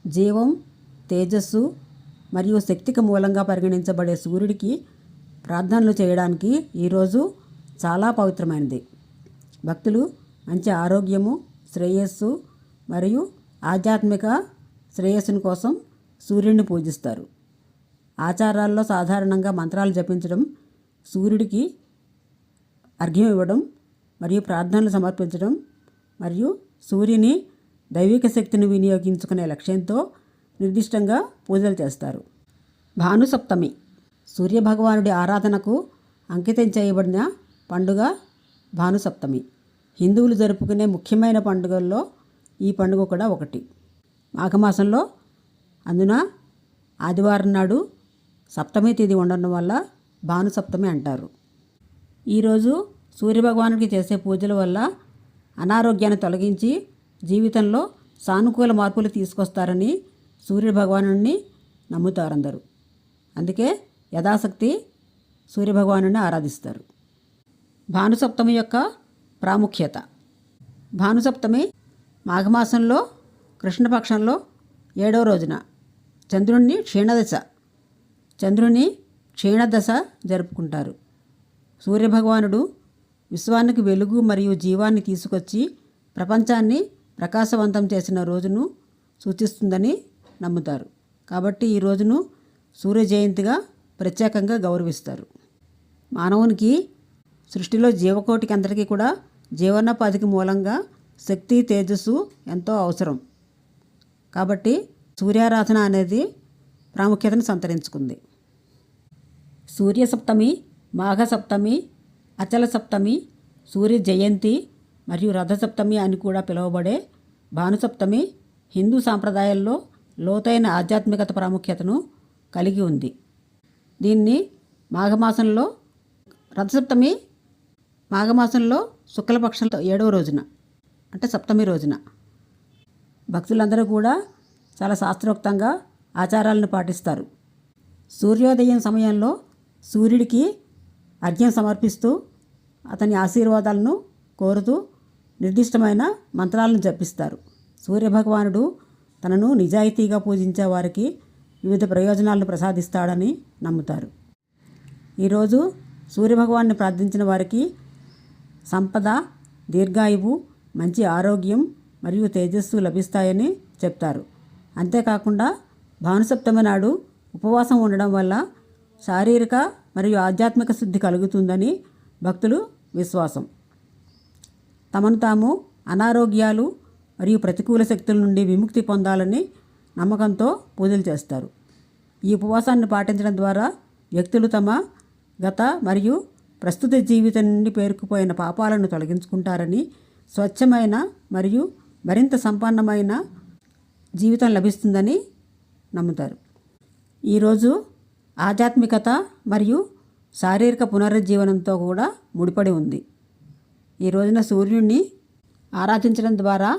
జీవం, తేజస్సు మరియు శక్తికి మూలంగా పరిగణించబడే సూర్యుడికి ప్రార్థనలు చేయడానికి ఈరోజు చాలా పవిత్రమైనది. భక్తులు మంచి ఆరోగ్యము, శ్రేయస్సు మరియు ఆధ్యాత్మిక శ్రేయస్సుని కోసం సూర్యుడిని పూజిస్తారు. ఆచారాల్లో సాధారణంగా మంత్రాలు జపించడం, సూర్యుడికి అర్ఘ్యం ఇవ్వడం మరియు ప్రార్థనలు సమర్పించడం మరియు సూర్యుని దైవిక శక్తిని వినియోగించుకునే లక్ష్యంతో నిర్దిష్టంగా పూజలు చేస్తారు. భానుసప్తమి సూర్యభగవానుడి ఆరాధనకు అంకితం చేయబడిన పండుగ భానుసప్తమి. హిందువులు జరుపుకునే ముఖ్యమైన పండుగల్లో ఈ పండుగ కూడా ఒకటి. మాఘమాసంలో అందున ఆదివారం నాడు సప్తమి తిథి ఉండడం వల్ల భానుసప్తమి అంటారు. ఈరోజు సూర్యభగవానుడికి చేసే పూజల వల్ల అనారోగ్యాన్ని తొలగించి జీవితంలో సానుకూల మార్పులు తీసుకొస్తారని సూర్యభగవానుడిని నమ్ముతారు అందరూ. అందుకే యథాశక్తి సూర్యభగవానుడిని ఆరాధిస్తారు. భానుసప్తమి యొక్క ప్రాముఖ్యత. భానుసప్తమి మాఘమాసంలో కృష్ణపక్షంలో 7వ రోజున చంద్రుని క్షీణదశ జరుపుకుంటారు. సూర్యభగవానుడు విశ్వానికి వెలుగు మరియు జీవాన్ని తీసుకొచ్చి ప్రపంచాన్ని ప్రకాశవంతం చేసిన రోజును సూచిస్తుందని నమ్ముతారు. కాబట్టి ఈ రోజును సూర్య జయంతిగా ప్రత్యేకంగా గౌరవిస్తారు. మానవునికి సృష్టిలో జీవకోటికి అందరికీ కూడా జీవనోపాధికి మూలంగా శక్తి, తేజస్సు ఎంతో అవసరం. కాబట్టి సూర్యారాధన అనేది ప్రాముఖ్యతను సంతరించుకుంది. సూర్య సప్తమి, మాఘ సప్తమి, అచల సప్తమి, సూర్య జయంతి మరియు రథసప్తమి అని కూడా పిలువబడే భానుసప్తమి హిందూ సాంప్రదాయాల్లో లోతైన ఆధ్యాత్మికత ప్రాముఖ్యతను కలిగి ఉంది. దీన్ని మాఘమాసంలో రథసప్తమి మాఘమాసంలో శుక్లపక్షంలో 7వ రోజున అంటే సప్తమి రోజున భక్తులందరూ కూడా చాలా శాస్త్రోక్తంగా ఆచారాలను పాటిస్తారు. సూర్యోదయం సమయంలో సూర్యుడికి అర్ఘ్యం సమర్పిస్తూ అతని ఆశీర్వాదాలను కోరుతూ నిర్దిష్టమైన మంత్రాలను జపిస్తారు. సూర్యభగవానుడు తనను నిజాయితీగా పూజించే వారికి వివిధ ప్రయోజనాలను ప్రసాదిస్తాడని నమ్ముతారు. ఈరోజు సూర్యభగవాన్ని ప్రార్థించిన వారికి సంపద, దీర్ఘాయువు, మంచి ఆరోగ్యం మరియు తేజస్సు లభిస్తాయని చెప్తారు. అంతేకాకుండా భానుసప్తమి నాడు ఉపవాసం ఉండడం వల్ల శారీరక మరియు ఆధ్యాత్మిక శుద్ధి కలుగుతుందని భక్తులు విశ్వాసం. తమను తాము అనారోగ్యాలు మరియు ప్రతికూల శక్తుల నుండి విముక్తి పొందాలని నమ్మకంతో పూజలు చేస్తారు. ఈ ఉపవాసాన్ని పాటించడం ద్వారా వ్యక్తులు తమ గత మరియు ప్రస్తుత జీవితం నుండి పేరుకుపోయిన పాపాలను తొలగించుకుంటారని, స్వచ్ఛమైన మరియు మరింత సంపన్నమైన జీవితం లభిస్తుందని నమ్ముతారు. ఈరోజు ఆధ్యాత్మికత మరియు శారీరక పునరుజ్జీవనంతో కూడా ముడిపడి ఉంది. ఈ రోజున సూర్యుడిని ఆరాధించడం ద్వారా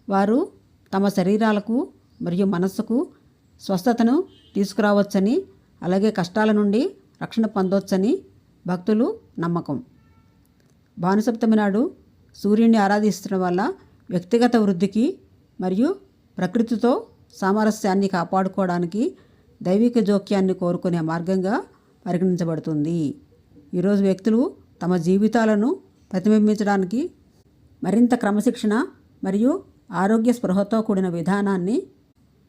వారు తమ శరీరాలకు మరియు మనస్సుకు స్వస్థతను తీసుకురావచ్చని, అలాగే కష్టాల నుండి రక్షణ పొందవచ్చని భక్తులు నమ్మకం. భానుసప్తమి నాడు సూర్యుడిని ఆరాధించడం వల్ల వ్యక్తిగత వృద్ధికి మరియు ప్రకృతితో సామరస్యాన్ని కాపాడుకోవడానికి దైవిక జోక్యాన్ని కోరుకునే మార్గంగా పరిగణించబడుతుంది. ఈరోజు వ్యక్తులు తమ జీవితాలను ప్రతిబింబించడానికి మరింత క్రమశిక్షణ మరియు ఆరోగ్య స్పృహతో కూడిన విధానాన్ని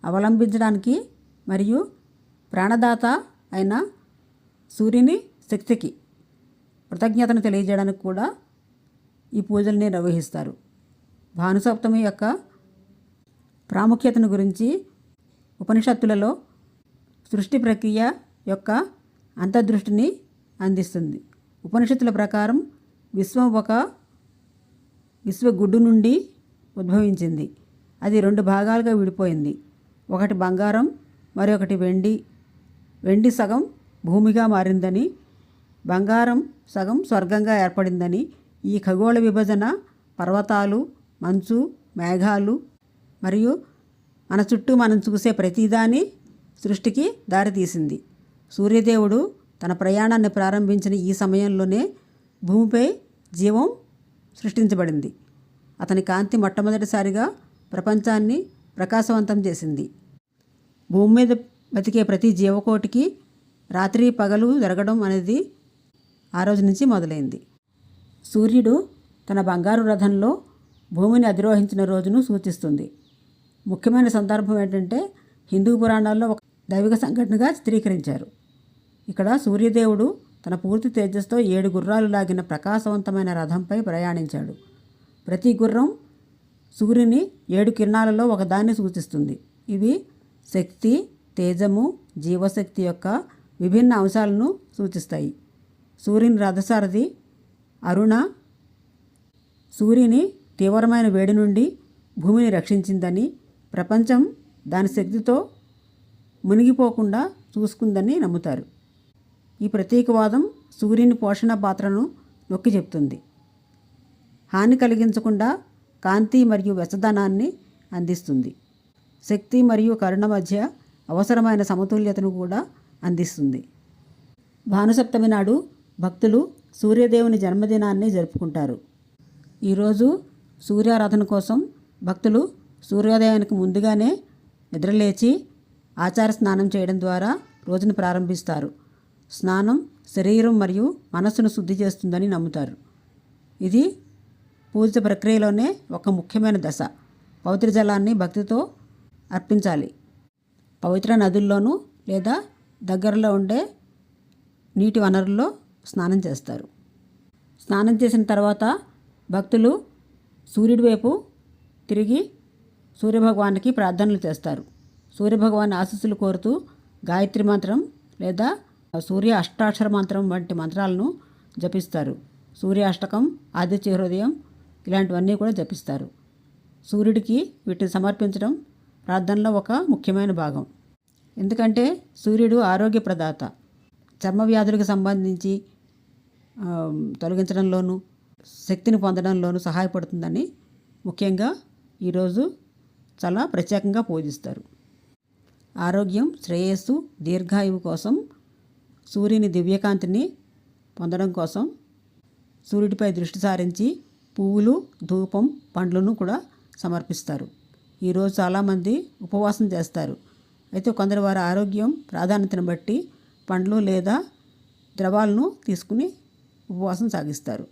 అవలంబించడానికి మరియు ప్రాణదాత అయిన సూర్యుని శక్తికి కృతజ్ఞతను తెలియజేయడానికి కూడా ఈ పూజల్ని నిర్వహిస్తారు. భానుసప్తమి యొక్క ప్రాముఖ్యతను గురించి ఉపనిషత్తులలో సృష్టి ప్రక్రియ యొక్క అంతర్దృష్టిని అందిస్తుంది. ఉపనిషత్తుల ప్రకారం విశ్వం ఒక విశ్వగుడ్డు నుండి ఉద్భవించింది. అది 2 భాగాలుగా విడిపోయింది. ఒకటి బంగారం, మరొకటి వెండి. వెండి సగం భూమిగా మారిందని, బంగారం సగం స్వర్గంగా ఏర్పడిందని, ఈ ఖగోళ విభజన పర్వతాలు, మంచు, మేఘాలు మరియు మన చుట్టూ మనం చూసే ప్రతిదాని సృష్టికి దారితీసింది. సూర్యదేవుడు తన ప్రయాణాన్ని ప్రారంభించిన ఈ సమయంలోనే భూమిపై జీవం సృష్టించబడింది. అతని కాంతి మొట్టమొదటిసారిగా ప్రపంచాన్ని ప్రకాశవంతం చేసింది. భూమి మీద బతికే ప్రతి జీవకోటికి రాత్రి పగలు జరగడం అనేది ఆ రోజు నుంచి మొదలైంది. సూర్యుడు తన బంగారు రథంలో భూమిని అధిరోహించిన రోజును సూచిస్తుంది. ముఖ్యమైన సందర్భం ఏంటంటే హిందూ పురాణాల్లో ఒక దైవిక సంఘటనగా చిత్రీకరించారు. ఇక్కడ సూర్యదేవుడు తన పూర్తి తేజస్సుతో 7 గుర్రాలు లాగిన ప్రకాశవంతమైన రథంపై ప్రయాణించాడు. ప్రతి గుర్రం సూర్యుని 7 కిరణాలలో ఒకదాన్ని సూచిస్తుంది. ఇవి శక్తి, తేజము, జీవశక్తి యొక్క విభిన్న అంశాలను సూచిస్తాయి. సూర్యుని రథసారథి అరుణ సూర్యుని తీవ్రమైన వేడి నుండి భూమిని రక్షించిందని, ప్రపంచం దాని శక్తితో మునిగిపోకుండా చూసుకుందని నమ్ముతారు. ఈ ప్రతీకవాదం సూర్యుని పోషణ పాత్రను నొక్కి చెప్తుంది. హాని కలిగించకుండా కాంతి మరియు వెచ్చదనాన్ని అందిస్తుంది. శక్తి మరియు కరుణ మధ్య అవసరమైన సమతుల్యతను కూడా అందిస్తుంది. భానుసప్తమి నాడు భక్తులు సూర్యదేవుని జన్మదినాన్ని జరుపుకుంటారు. ఈరోజు సూర్యారాధన కోసం భక్తులు సూర్యోదయానికి ముందుగానే నిద్రలేచి ఆచార స్నానం చేయడం ద్వారా రోజును ప్రారంభిస్తారు. స్నానం శరీరం మరియు మనస్సును శుద్ధి చేస్తుందని నమ్ముతారు. ఇది పూజ ప్రక్రియలోనే ఒక ముఖ్యమైన దశ. పవిత్ర జలాన్ని భక్తితో అర్పించాలి. పవిత్ర నదుల్లోనూ లేదా దగ్గరలో ఉండే నీటి వనరుల్లో స్నానం చేస్తారు. స్నానం చేసిన తర్వాత భక్తులు సూర్యుడి వైపు తిరిగి సూర్యభగవానికి ప్రార్థనలు చేస్తారు. సూర్యభగవాన్ ఆశీస్సులు కోరుతూ గాయత్రి మంత్రం లేదా సూర్య అష్టాక్షర మంత్రం వంటి మంత్రాలను జపిస్తారు. సూర్య అష్టకం, ఆదిత్య హృదయం ఇలాంటివన్నీ కూడా జపిస్తారు. సూర్యుడికి వీటిని సమర్పించడం ప్రార్థనలో ఒక ముఖ్యమైన భాగం. ఎందుకంటే సూర్యుడు ఆరోగ్య ప్రదాత. చర్మ వ్యాధులకు సంబంధించి తొలగించడంలోనూ శక్తిని పొందడంలోనూ సహాయపడుతుందని ముఖ్యంగా ఈరోజు చాలా ప్రత్యేకంగా పూజిస్తారు. ఆరోగ్యం, శ్రేయస్సు, దీర్ఘాయువు కోసం సూర్యుని దివ్యకాంతిని పొందడం కోసం సూర్యుడిపై దృష్టి సారించి పువ్వులు, ధూపం, పండ్లను కూడా సమర్పిస్తారు. ఈరోజు చాలామంది ఉపవాసం చేస్తారు. అయితే కొందరు వారి ఆరోగ్యం ప్రాధాన్యతను బట్టి పండ్లు లేదా ద్రవాలను తీసుకుని ఉపవాసం సాగిస్తారు.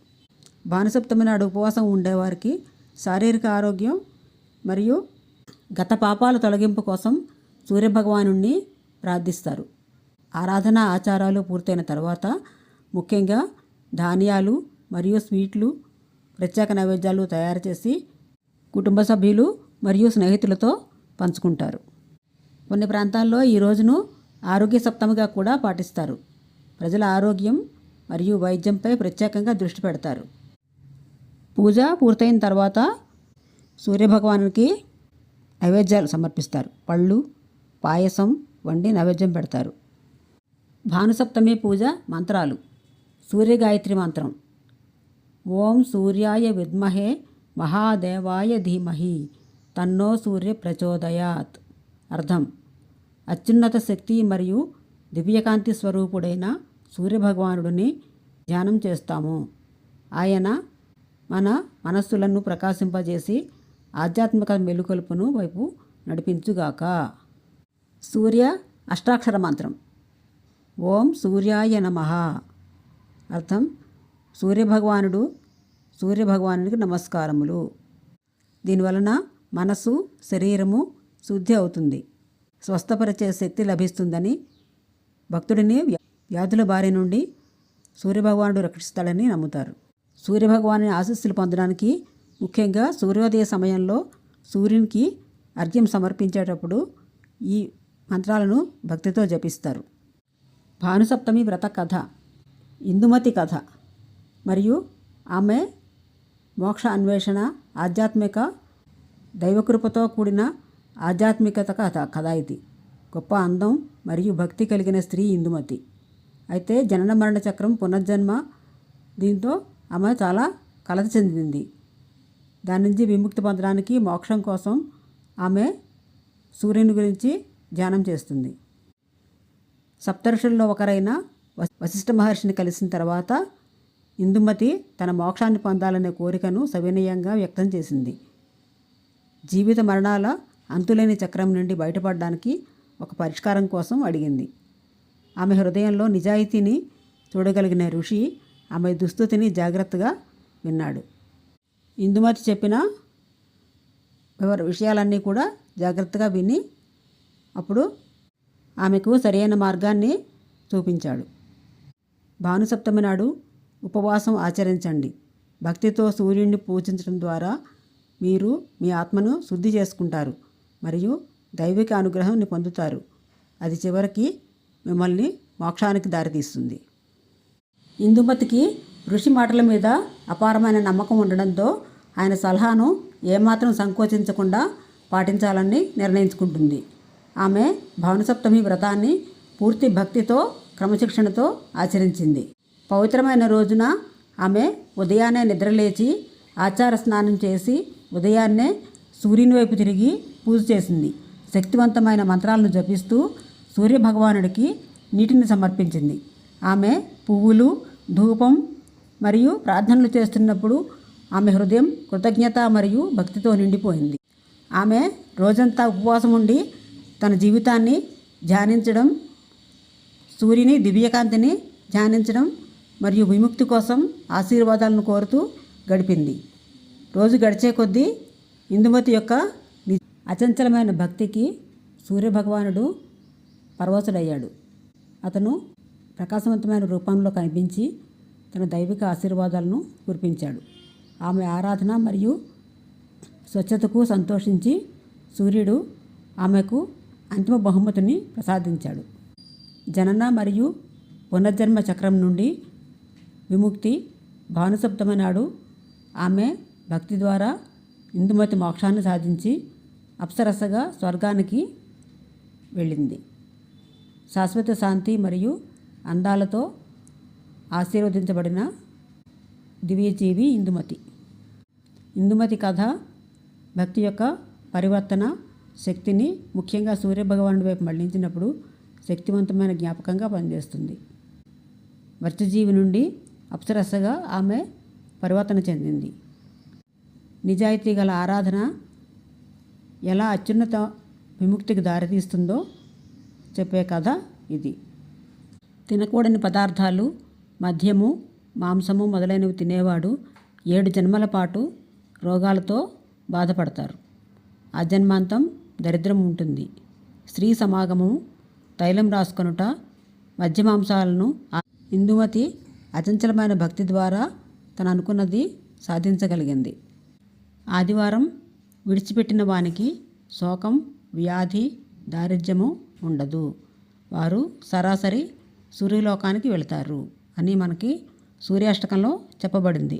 భానుసప్తమి నాడు ఉపవాసం ఉండేవారికి శారీరక ఆరోగ్యం మరియు గత పాపాల తొలగింపు కోసం సూర్యభగవానుణ్ణి ప్రార్థిస్తారు. ఆరాధన ఆచారాలు పూర్తయిన తర్వాత ముఖ్యంగా ధాన్యాలు మరియు స్వీట్లు, ప్రత్యేక నైవేద్యాలు తయారు చేసి కుటుంబ సభ్యులు మరియు స్నేహితులతో పంచుకుంటారు. కొన్ని ప్రాంతాల్లో ఈ రోజును ఆరోగ్య సప్తమిగా కూడా పాటిస్తారు. ప్రజల ఆరోగ్యం మరియు వైద్యంపై ప్రత్యేకంగా దృష్టి పెడతారు. పూజ పూర్తయిన తర్వాత సూర్యభగవానునికి నైవేద్యాలు సమర్పిస్తారు. పళ్ళు, పాయసం వండి నైవేద్యం పెడతారు. భానుసప్తమి పూజ మంత్రాలు. సూర్యగాయత్రి మంత్రం. ఓం సూర్యాయ విద్మహే మహాదేవాయ ధీమహి తన్నో సూర్య ప్రచోదయాత్. అర్థం: అత్యున్నత శక్తి మరియు దివ్యకాంతి స్వరూపుడైన సూర్యభగవానుడిని ధ్యానం చేస్తాము. ఆయన మన మనస్సులను ప్రకాశింపజేసి ఆధ్యాత్మిక మెలుకొలుపును వైపు నడిపించుగాక. సూర్య అష్టాక్షర మంత్రం. ఓం సూర్యాయ నమః. అర్థం: సూర్యభగవానుడికి నమస్కారములు. దీనివలన మనసు, శరీరము శుద్ధి అవుతుంది, స్వస్థపరిచే శక్తి లభిస్తుందని, భక్తుడిని వ్యాధుల బారి నుండి సూర్యభగవానుడు రక్షిస్తాడని నమ్ముతారు. సూర్యభగవాని ఆశీస్సులు పొందడానికి ముఖ్యంగా సూర్యోదయ సమయంలో సూర్యునికి అర్ఘ్యం సమర్పించేటప్పుడు ఈ మంత్రాలను భక్తితో జపిస్తారు. భానుసప్తమి వ్రత కథ. ఇందుమతి కథ మరియు ఆమె మోక్ష అన్వేషణ, ఆధ్యాత్మిక దైవకృపతో కూడిన ఆధ్యాత్మికత కథ ఇది. గొప్ప అందం మరియు భక్తి కలిగిన స్త్రీ ఇందుమతి. అయితే జనన మరణ చక్రం, పునర్జన్మ, దీంతో ఆమె చాలా కలత చెందింది. దాని నుంచి విముక్తి పొందడానికి, మోక్షం కోసం ఆమె సూర్యుని గురించి ధ్యానం చేస్తుంది. సప్తర్షుల్లో ఒకరైన వశిష్ఠ మహర్షిని కలిసిన తర్వాత ఇందుమతి తన మోక్షాన్ని పొందాలనే కోరికను సవినయంగా వ్యక్తం చేసింది. జీవిత మరణాల అంతులేని చక్రం నుండి బయటపడడానికి ఒక పరిష్కారం కోసం అడిగింది. ఆమె హృదయంలో నిజాయితీని చూడగలిగిన ఋషి ఆమె దుస్థితిని జాగ్రత్తగా విన్నాడు. ఇందుమతి చెప్పిన విషయాలన్నీ కూడా జాగ్రత్తగా విని అప్పుడు ఆమెకు సరైన మార్గాన్ని చూపించాడు. భానుసప్తమి నాడు ఉపవాసం ఆచరించండి. భక్తితో సూర్యుడిని పూజించడం ద్వారా మీరు మీ ఆత్మను శుద్ధి చేసుకుంటారు మరియు దైవిక అనుగ్రహాన్ని పొందుతారు. అది చివరికి మిమ్మల్ని మోక్షానికి దారితీస్తుంది. ఇందుమతికి ఋషి మాటల మీద అపారమైన నమ్మకం ఉండడంతో ఆయన సలహాను ఏమాత్రం సంకోచించకుండా పాటించాలని నిర్ణయించుకుంటుంది. ఆమె భానుసప్తమి వ్రతాన్ని పూర్తి భక్తితో క్రమశిక్షణతో ఆచరించింది. పవిత్రమైన రోజున ఆమె ఉదయాన్నే నిద్రలేచి ఆచార స్నానం చేసి ఉదయాన్నే సూర్యుని వైపు తిరిగి పూజ చేసింది. శక్తివంతమైన మంత్రాలను జపిస్తూ సూర్యభగవానుడికి నీటిని సమర్పించింది. ఆమె పువ్వులు, ధూపం మరియు ప్రార్థనలు చేస్తున్నప్పుడు ఆమె హృదయం కృతజ్ఞత మరియు భక్తితో నిండిపోయింది. ఆమె రోజంతా ఉపవాసం ఉండి తన జీవితాన్ని ధ్యానించడం, సూర్యుని దివ్యకాంతిని ధ్యానించడం మరియు విముక్తి కోసం ఆశీర్వాదాలను కోరుతూ గడిపింది. రోజు గడిచే కొద్దీ ఇందుమతి యొక్క అచంచలమైన భక్తికి సూర్యభగవానుడు పరవశుడయ్యాడు. అతను ప్రకాశవంతమైన రూపంలో కనిపించి తన దైవిక ఆశీర్వాదాలను కురిపించాడు. ఆమె ఆరాధన మరియు స్వచ్ఛతకు సంతోషించి సూర్యుడు ఆమెకు అంతిమ బహుమతిని ప్రసాదించాడు. జనన మరియు పునర్జన్మ చక్రం నుండి విముక్తి. భానుసప్తమి నాడు ఆమె భక్తి ద్వారా ఇందుమతి మోక్షాన్ని సాధించి అప్సరసగా స్వర్గానికి వెళ్ళింది. శాశ్వత శాంతి మరియు అందాలతో ఆశీర్వదించబడిన దివ్యజీవి ఇందుమతి. ఇందుమతి కథ భక్తి యొక్క పరివర్తన శక్తిని ముఖ్యంగా సూర్యభగవానుడి వైపు మళ్లించినప్పుడు శక్తివంతమైన జ్ఞాపకంగా పనిచేస్తుంది. వర్చజీవి నుండి అప్సరసగా ఆమె పరివర్తన చెందింది. నిజాయితీ గల ఆరాధన ఎలా అత్యున్నత విముక్తికి దారితీస్తుందో చెప్పే కథ ఇది. తినకూడని పదార్థాలు, మద్యము, మాంసము మొదలైనవి తినేవాడు 7 జన్మల పాటు రోగాలతో బాధపడతారు. ఆ జన్మాంతం దరిద్రం ఉంటుంది. స్త్రీ సమాగమము, తైలం రాసుకొనుట, మద్యమాంసాలను. ఇందుమతి అచంచలమైన భక్తి ద్వారా తను అనుకున్నది సాధించగలిగింది. ఆదివారం విడిచిపెట్టిన వానికి శోకం, వ్యాధి, దారిద్ర్యము ఉండదు. వారు సరాసరి సూర్యలోకానికి వెళతారు అని మనకి సూర్యాష్టకంలో చెప్పబడింది.